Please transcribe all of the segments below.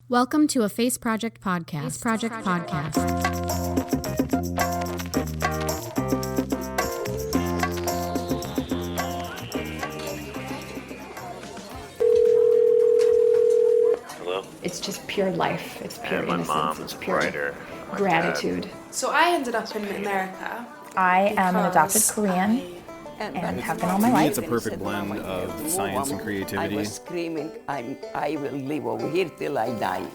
Welcome to a Face Project podcast. Face Project podcast. Hello? It's just pure life. It's pure and my innocence. mom it's is a pure writer. gratitude. So I ended up in America. I am an adopted Korean and have been all my life. It's a perfect blend of science and creativity. I was screaming, I will live over here till I die.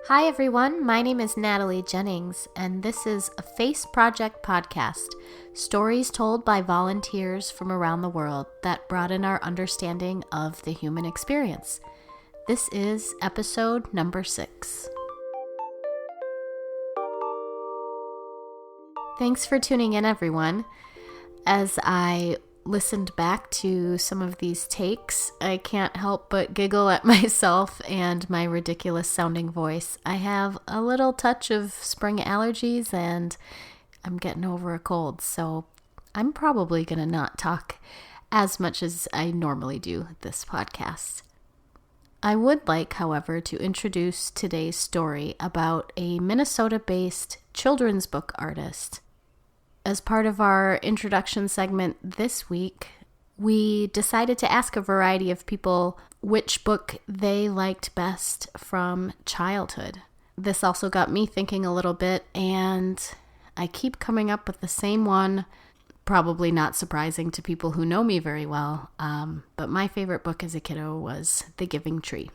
Hi everyone, my name is Natalie Jennings, and this is a Face Project podcast, stories told by volunteers from around the world that broaden our understanding of the human experience. This is episode number 6. Thanks for tuning in, everyone. As I listened back to some of these takes, I can't help but giggle at myself and my ridiculous sounding voice. I have a little touch of spring allergies and I'm getting over a cold, so I'm probably going to not talk as much as I normally do this podcast. I would like, however, to introduce today's story about a Minnesota-based children's book artist. As part of our introduction segment this week, we decided to ask a variety of people which book they liked best from childhood. This also got me thinking a little bit, and I keep coming up with the same one, probably not surprising to people who know me very well, but my favorite book as a kiddo was The Giving Tree.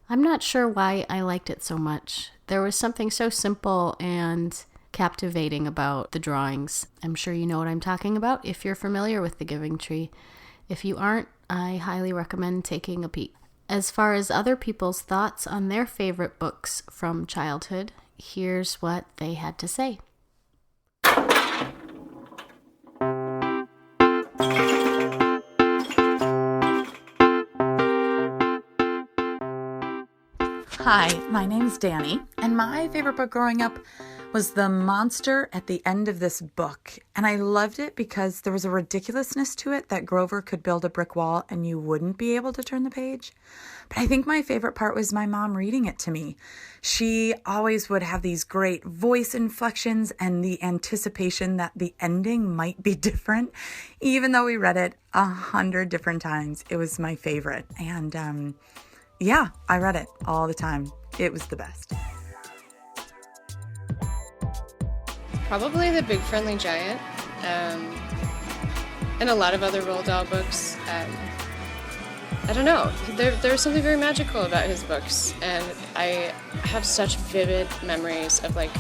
I'm not sure why I liked it so much. There was something so simple and captivating about the drawings. I'm sure you know what I'm talking about if you're familiar with The Giving Tree. If you aren't, I highly recommend taking a peek. As far as other people's thoughts on their favorite books from childhood, here's what they had to say. Hi, my name's Danny, and my favorite book growing up was The Monster at the End of This Book. And I loved it because there was a ridiculousness to it that Grover could build a brick wall and you wouldn't be able to turn the page. But I think my favorite part was my mom reading it to me. She always would have these great voice inflections and the anticipation that the ending might be different. Even though we read it 100 different times, it was my favorite. And yeah, I read it all the time. It was the best. Probably The Big Friendly Giant, and a lot of other Roald Dahl books. I don't know, there's something very magical about his books, and I have such vivid memories of like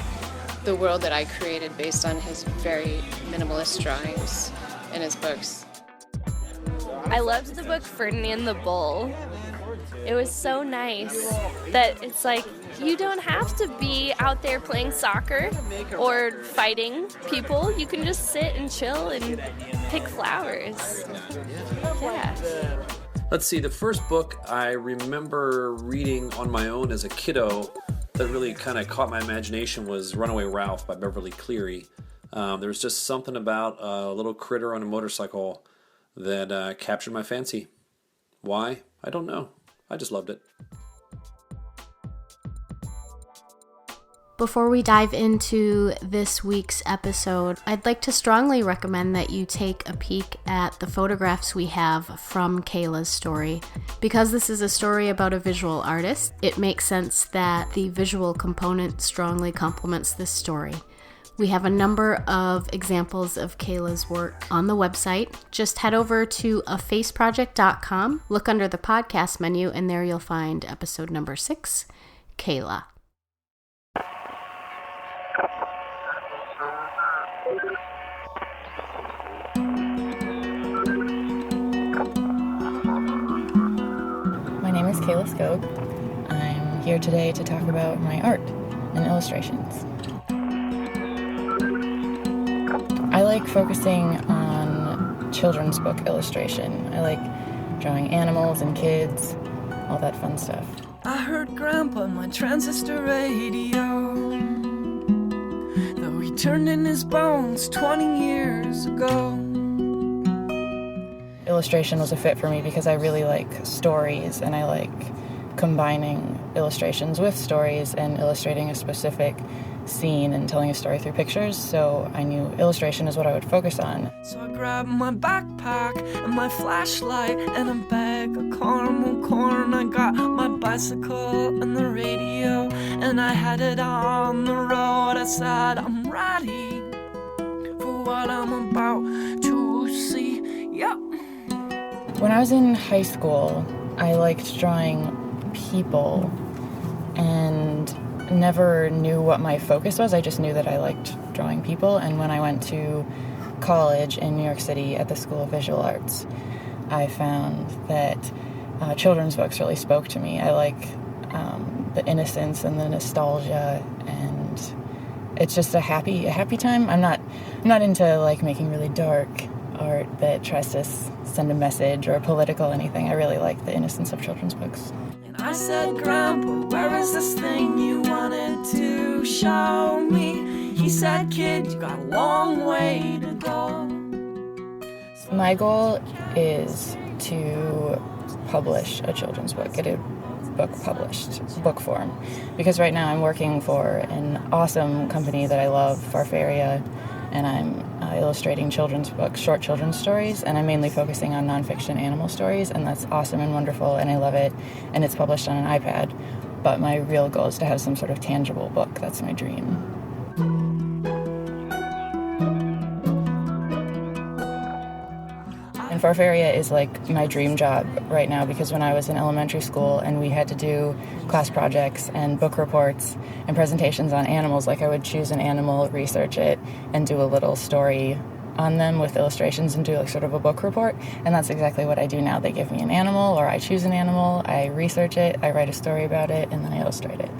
the world that I created based on his very minimalist drawings in his books. I loved the book Ferdinand the Bull. It was so nice that it's like you don't have to be out there playing soccer or fighting people. You can just sit and chill and pick flowers. Yeah. Let's see, the first book I remember reading on my own as a kiddo that really kind of caught my imagination was Runaway Ralph by Beverly Cleary. There was just something about a little critter on a motorcycle that captured my fancy. Why? I don't know. I just loved it. Before we dive into this week's episode, I'd like to strongly recommend that you take a peek at the photographs we have from Kayla's story. Because this is a story about a visual artist, it makes sense that the visual component strongly complements this story. We have a number of examples of Kayla's work on the website. Just head over to afaceproject.com, look under the podcast menu, and there you'll find episode number 6, Kayla. My name is Kayla Skog. I'm here today to talk about my art and illustrations. I like focusing on children's book illustration. I like drawing animals and kids, all that fun stuff. I heard Grandpa on my transistor radio, though he turned in his bones 20 years ago. Illustration was a fit for me because I really like stories, and I like combining illustrations with stories and illustrating a specific scene and telling a story through pictures, so I knew illustration is what I would focus on. So I grabbed my backpack and my flashlight and a bag of caramel corn. I got my bicycle and the radio, and I headed on the road. I said, I'm ready for what I'm about to see. Yep. When I was in high school, I liked drawing people and never knew what my focus was. I just knew that I liked drawing people. And when I went to college in New York City at the School of Visual Arts, I found that children's books really spoke to me. I like the innocence and the nostalgia, and it's just a happy time. I'm not into like making really dark art that tries to send a message or political anything. I really like the innocence of children's books. I said, Grandpa, where is this thing you wanted to show me? He said, kid, you got a long way to go. My goal is to publish a children's book, get a book published, book form. Because right now I'm working for an awesome company that I love, Farfaria, and I'm illustrating children's books, short children's stories, and I'm mainly focusing on nonfiction animal stories, and that's awesome and wonderful, and I love it, and it's published on an iPad. But my real goal is to have some sort of tangible book. That's my dream. And Farfaria is like my dream job right now, because when I was in elementary school and we had to do class projects and book reports and presentations on animals, like I would choose an animal, research it, and do a little story on them with illustrations and do like sort of a book report. And that's exactly what I do now. They give me an animal, or I choose an animal, I research it, I write a story about it, and then I illustrate it.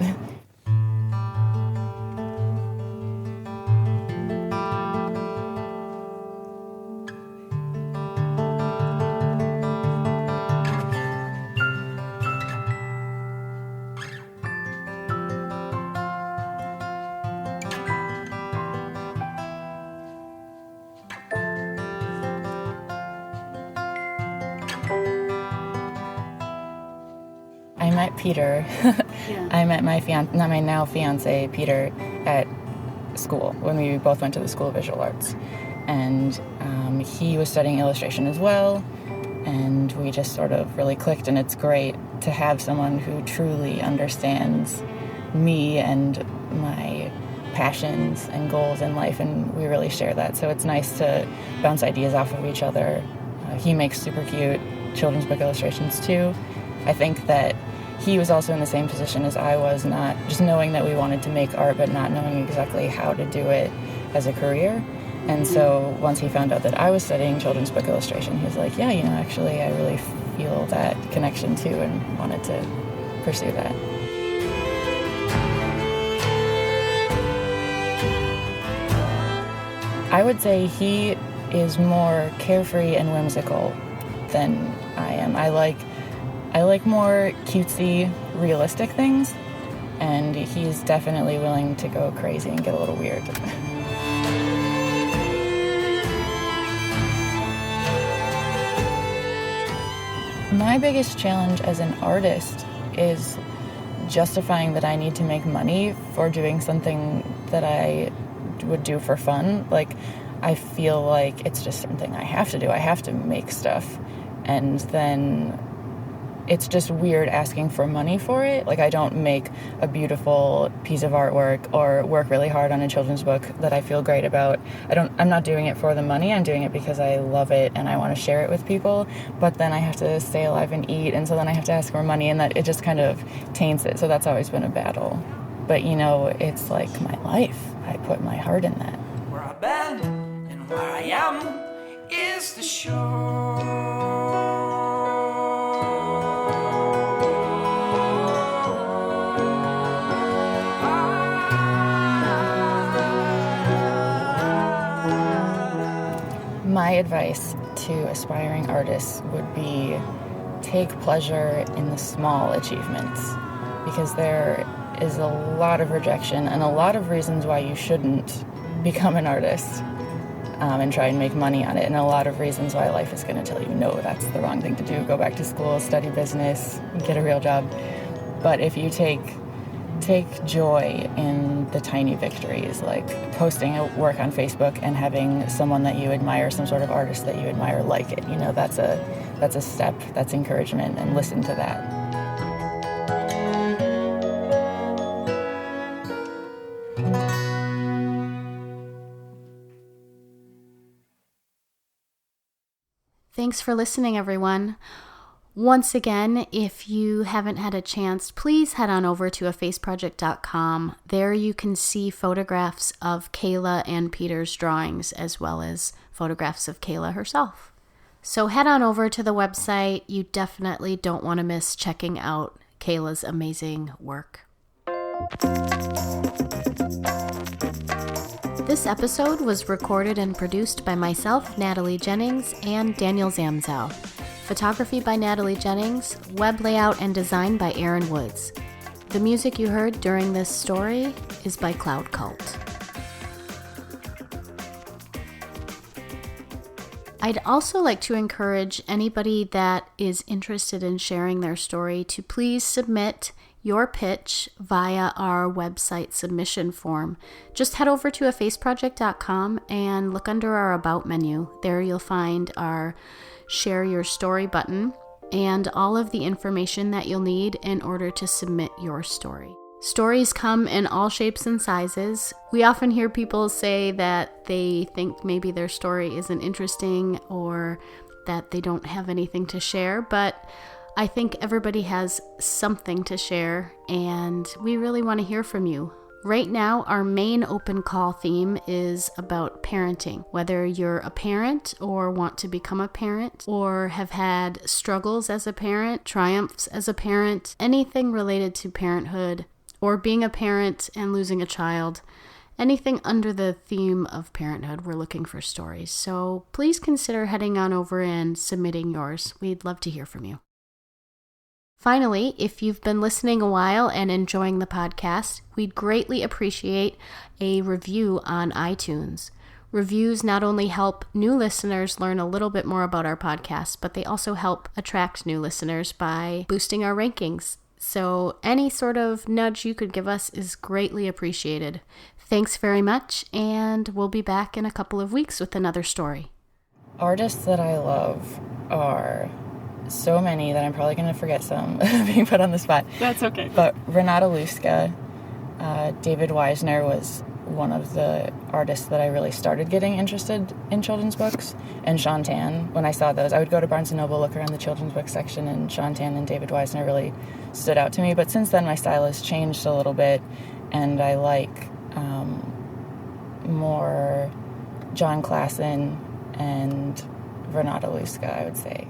I met Peter. I met my now fiancé, Peter, at school when we both went to the School of Visual Arts. And he was studying illustration as well, and we just sort of really clicked, and it's great to have someone who truly understands me and my passions and goals in life, and we really share that. So it's nice to bounce ideas off of each other. He makes super cute children's book illustrations too. I think that he was also in the same position as I was, not just knowing that we wanted to make art, but not knowing exactly how to do it as a career. And so once he found out that I was studying children's book illustration, he was like, yeah, actually I really feel that connection too, and wanted to pursue that. I would say he is more carefree and whimsical than I am. I like more cutesy, realistic things, and he's definitely willing to go crazy and get a little weird. My biggest challenge as an artist is justifying that I need to make money for doing something that I would do for fun. Like, I feel like it's just something I have to do. I have to make stuff, and then it's just weird asking for money for it. Like, I don't make a beautiful piece of artwork or work really hard on a children's book that I feel great about. I'm not doing it for the money. I'm doing it because I love it and I want to share it with people. But then I have to stay alive and eat, and so then I have to ask for money, and that it just kind of taints it. So that's always been a battle. But it's like my life. I put my heart in that. Where I've been and where I am is the shore. My advice to aspiring artists would be take pleasure in the small achievements. because there is a lot of rejection and a lot of reasons why you shouldn't become an artist and try and make money on it, and a lot of reasons why life is going to tell you, no, that's the wrong thing to do. Go back to school, study business, get a real job. But if you take joy in the tiny victories, like posting a work on Facebook and having someone that you admire, some sort of artist that you admire, like it, that's a step, that's encouragement, and listen to that. Thanks for listening, everyone. Once again, if you haven't had a chance, please head on over to afaceproject.com. There you can see photographs of Kayla and Peter's drawings, as well as photographs of Kayla herself. So head on over to the website. You definitely don't want to miss checking out Kayla's amazing work. This episode was recorded and produced by myself, Natalie Jennings, and Daniel Zamzow. Photography by Natalie Jennings, web layout and design by Aaron Woods. The music you heard during this story is by Cloud Cult. I'd also like to encourage anybody that is interested in sharing their story to please submit your pitch via our website submission form. Just head over to afaceproject.com and look under our About menu. There you'll find our Share Your Story button and all of the information that you'll need in order to submit your story. Stories come in all shapes and sizes. We often hear people say that they think maybe their story isn't interesting or that they don't have anything to share, but I think everybody has something to share, and we really want to hear from you. Right now, our main open call theme is about parenting. Whether you're a parent or want to become a parent, or have had struggles as a parent, triumphs as a parent, anything related to parenthood, or being a parent and losing a child, anything under the theme of parenthood, we're looking for stories. So please consider heading on over and submitting yours. We'd love to hear from you. Finally, if you've been listening a while and enjoying the podcast, we'd greatly appreciate a review on iTunes. Reviews not only help new listeners learn a little bit more about our podcast, but they also help attract new listeners by boosting our rankings. So any sort of nudge you could give us is greatly appreciated. Thanks very much, and we'll be back in a couple of weeks with another story. Artists that I love are so many that I'm probably going to forget some being put on the spot. That's okay. But Renata Luska, David Weisner was one of the artists that I really started getting interested in children's books. And Sean Tan, when I saw those, I would go to Barnes & Noble, look around the children's book section, and Sean Tan and David Weisner really stood out to me. But since then, my style has changed a little bit, and I like more John Klassen and Renata Luska, I would say.